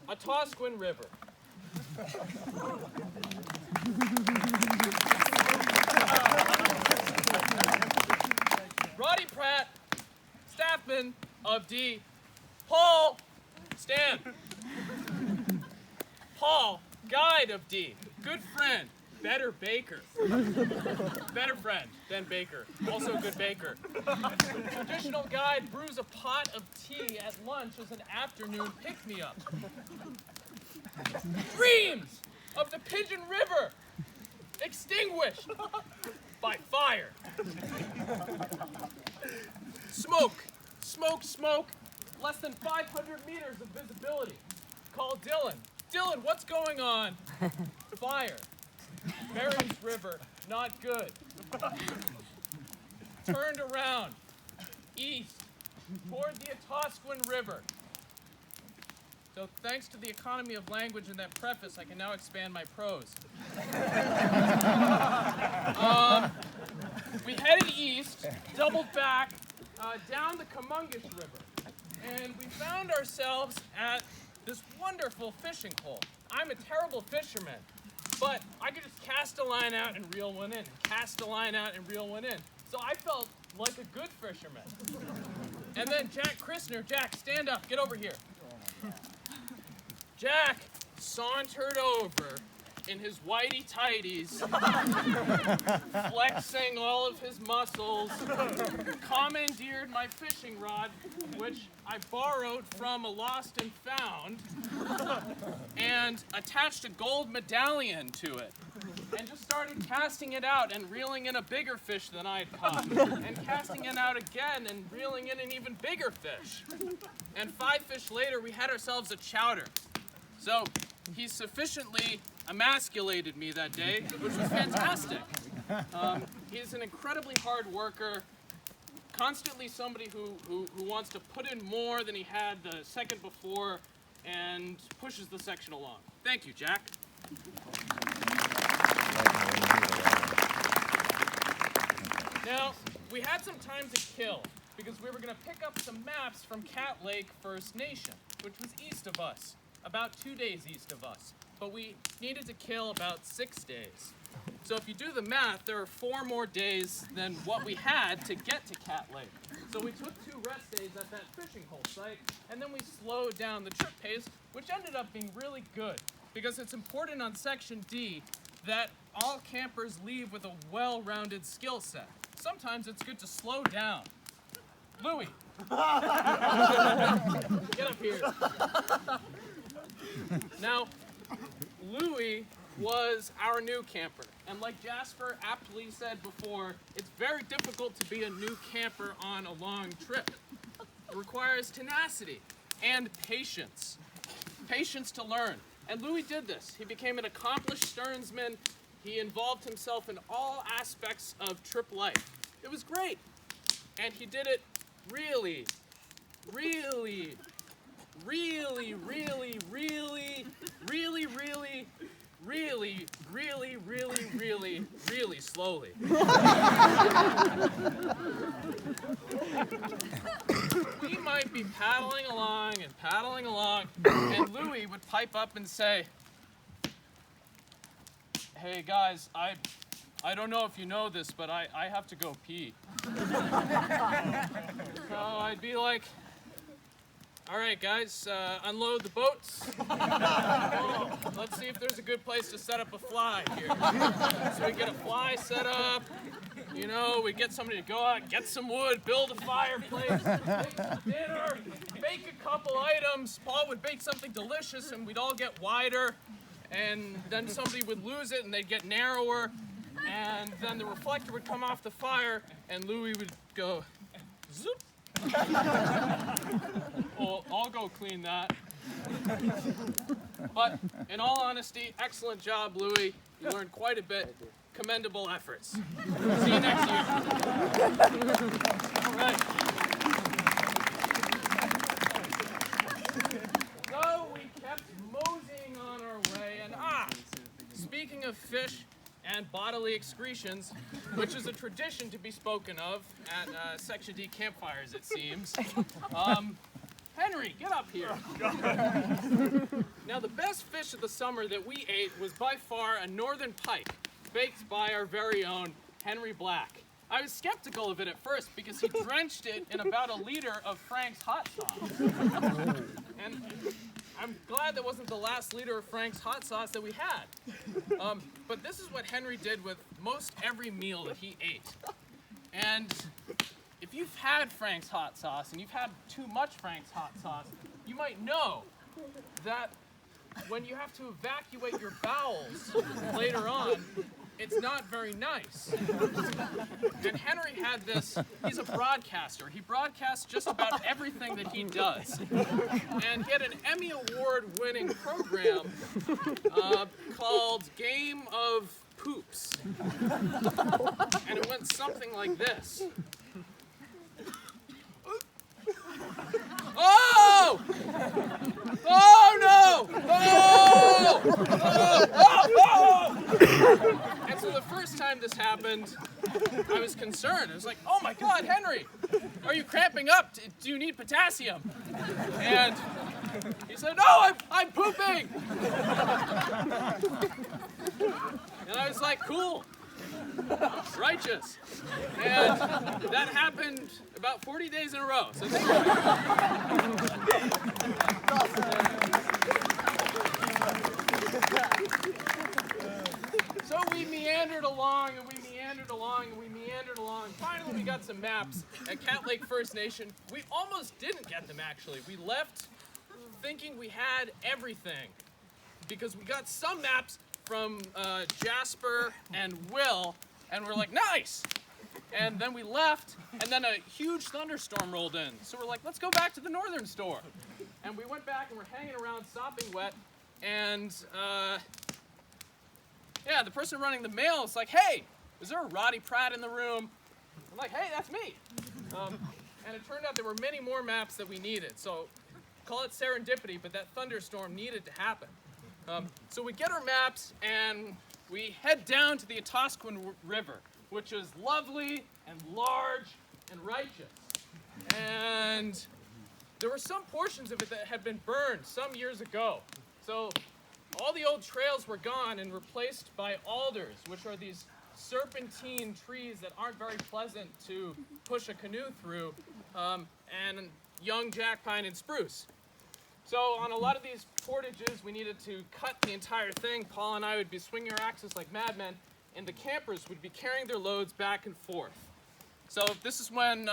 Atosquin River. Roddy Pratt, Staffman of D. Paul, stand. Paul, guide of D. Good friend, better baker. Better friend than baker, also good baker. Traditional guide brews a pot of tea at lunch as an afternoon pick-me-up. Dreams of the Pigeon River, extinguished by fire. Smoke, smoke, smoke, less than 500 meters of visibility. Call Dylan. Dylan, what's going on? Fire. Barron's River, not good. Turned around, east, toward the Atosquin River. So thanks to the economy of language in that preface, I can now expand my prose. We headed east, doubled back, down the Camungish River, and we found ourselves at this wonderful fishing hole. I'm a terrible fisherman, but I could just cast a line out and reel one in, and cast a line out and reel one in. So I felt like a good fisherman. And then Christner, Jack, stand up, get over here. Jack sauntered over in his whitey-tighties, flexing all of his muscles, commandeered my fishing rod, which I borrowed from a lost and found, and attached a gold medallion to it, and just started casting it out and reeling in a bigger fish than I had caught, and casting it out again and reeling in an even bigger fish. And 5 fish later, we had ourselves a chowder. So he sufficiently emasculated me that day, which was fantastic. He's an incredibly hard worker, constantly somebody who wants to put in more than he had the second before and pushes the section along. Thank you, Jack. Now, we had some time to kill because we were going to pick up some maps from Cat Lake First Nation, which was east of us, about 2 days east of us. But we needed to kill about 6 days. So if you do the math, there are 4 more days than what we had to get to Cat Lake. So we took 2 rest days at that fishing hole site, and then we slowed down the trip pace, which ended up being really good, because it's important on Section D that all campers leave with a well-rounded skill set. Sometimes it's good to slow down. Louie. Get up here. Now, Louie was our new camper. And like Jasper aptly said before, it's very difficult to be a new camper on a long trip. It requires tenacity and patience. Patience to learn. And Louie did this. He became an accomplished steersman. He involved himself in all aspects of trip life. It was great. And he did it really, really, really, really, really, really, really, really, really, really, really, really slowly. We might be paddling along, and Louie would pipe up and say, "Hey guys, I don't know if you know this, but I have to go pee." So I'd be like, "All right, guys, unload the boats. Let's see if there's a good place to set up a fly here." So we get a fly set up. You know, we get somebody to go out, get some wood, build a fireplace, make some dinner, bake a couple items. Paul would bake something delicious, and we'd all get wider. And then somebody would lose it, and they'd get narrower. And then the reflector would come off the fire, and Louie would go, zoop. Well, I'll go clean that. But in all honesty, excellent job, Louie. You learned quite a bit. Commendable efforts. See you next year. All right. So we kept moseying on our way, and speaking of fish and bodily excretions, which is a tradition to be spoken of at Section D campfires, it seems. Henry, get up here. Now, the best fish of the summer that we ate was by far a northern pike, baked by our very own Henry Black. I was skeptical of it at first because he drenched it in about a liter of Frank's hot sauce. And I'm glad that wasn't the last liter of Frank's hot sauce that we had. But this is what Henry did with most every meal that he ate. And if you've had Frank's hot sauce and you've had too much Frank's hot sauce, you might know that when you have to evacuate your bowels later on, it's not very nice. And Henry had this, he's a broadcaster. He broadcasts just about everything that he does. And he had an Emmy Award-winning program called Game of Poops. And it went something like this. Oh! Oh no! Oh! Oh! Oh! And so the first time this happened, I was concerned. I was like, oh my God, Henry, are you cramping up? Do you need potassium? And he said, no, I'm pooping! And I was like, cool. Righteous. And that happened about 40 days in a row. So So we meandered along and we meandered along and we meandered along. Finally, we got some maps at Cat Lake First Nation. We almost didn't get them, actually. We left thinking we had everything because we got some maps from Jasper and Will, and we're like, nice! And then we left, and then a huge thunderstorm rolled in. So we're like, let's go back to the northern store. And we went back and we're hanging around sopping wet, and yeah, the person running the mail is like, hey, is there a Roddy Pratt in the room? I'm like, hey, that's me. And it turned out there were many more maps that we needed. So call it serendipity, but that thunderstorm needed to happen. So we get our maps and we head down to the Atosquan River, which is lovely and large and righteous. And there were some portions of it that had been burned some years ago. So all the old trails were gone and replaced by alders, which are these serpentine trees that aren't very pleasant to push a canoe through, and young jack pine and spruce. So on a lot of these portages, we needed to cut the entire thing. Paul and I would be swinging our axes like madmen, and the campers would be carrying their loads back and forth. So this is when,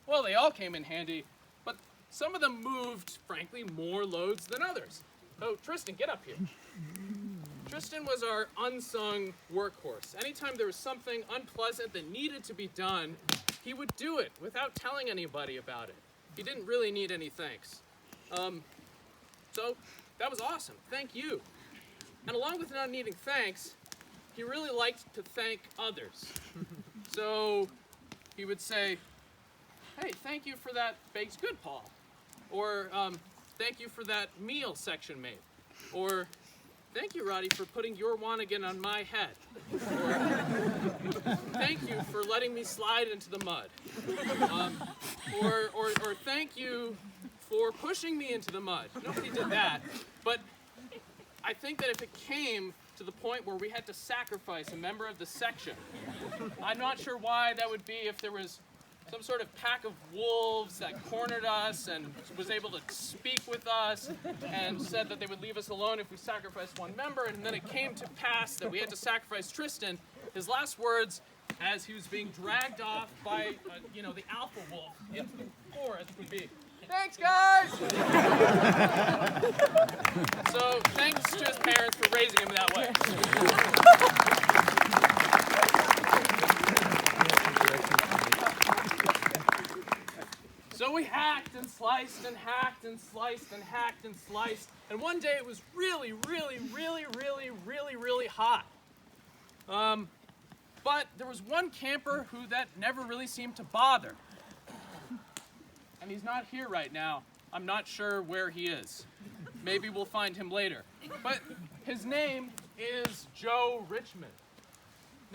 well, they all came in handy, but some of them moved, frankly, more loads than others. So Tristan, get up here. Tristan was our unsung workhorse. Anytime there was something unpleasant that needed to be done, he would do it without telling anybody about it. He didn't really need any thanks. So that was awesome. Thank you. And along with not needing thanks, he really liked to thank others. So he would say, hey, thank you for that baked good, Paul. Or thank you for that meal section made. Or thank you, Roddy, for putting your wanigan on my head. Or thank you for letting me slide into the mud. Or thank you for pushing me into the mud. Nobody did that. But I think that if it came to the point where we had to sacrifice a member of the section, I'm not sure why that would be if there was some sort of pack of wolves that cornered us and was able to speak with us and said that they would leave us alone if we sacrificed one member, and then it came to pass that we had to sacrifice Tristan. His last words as he was being dragged off by, the alpha wolf into the forest would be, thanks, guys! So, thanks to his parents for raising him that way. So we hacked and sliced and hacked and sliced and hacked and sliced, and one day it was really, really, really, really, really, really hot. But there was one camper who that never really seemed to bother. And he's not here right now. I'm not sure where he is. Maybe we'll find him later. But his name is Joe Richmond.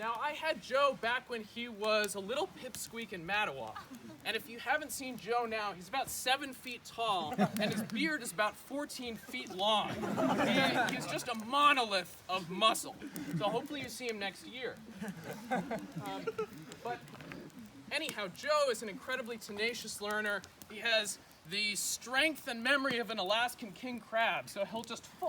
Now, I had Joe back when he was a little pipsqueak in Mattawa. And if you haven't seen Joe now, he's about 7 feet tall, and his beard is about 14 feet long. He's just a monolith of muscle. So hopefully you see him next year. But anyhow, Joe is an incredibly tenacious learner. He has the strength and memory of an Alaskan king crab, so he'll just